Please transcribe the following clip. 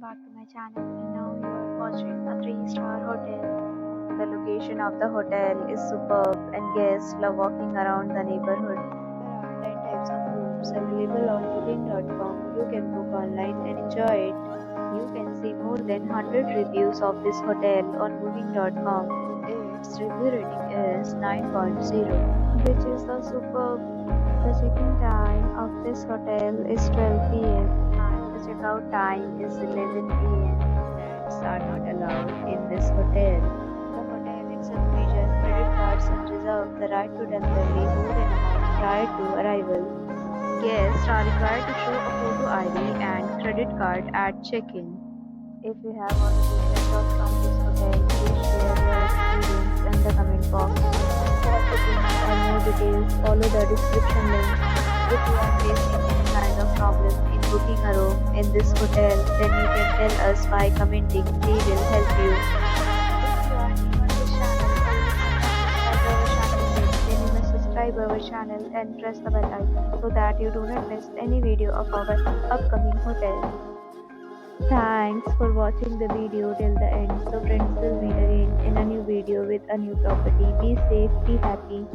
back to my channel, and now you are watching a 3-star hotel. The location of the hotel is superb and guests love walking around the neighborhood. There are 10 types of rooms available on booking.com. You can book online and enjoy it. You can see more than 100 reviews of this hotel on booking.com. Its review rating is 9.0, which is the superb. The check-in time of this hotel is 12 p.m. and the checkout time is 11 p.m. Pets are not allowed in this hotel. The hotel accepts major credit cards and reserves the right to temporarily hold an amount prior to arrival. Guests are required to show a photo ID and credit card at check-in. If you have already checked out from this hotel, please share your experience in the comment box. For bookings or more details, follow the description link. If you are facing any kind of problem in booking a room in this hotel, then you can tell us by commenting. We will help you. If you are new on this channel or you have not subscribed our channel yet, then you must subscribe our channel and press the bell icon so that you do not miss any video of our upcoming hotel. Thanks for watching the video till the end. So friends, will meet again in a new video with a new property. Be safe, be happy.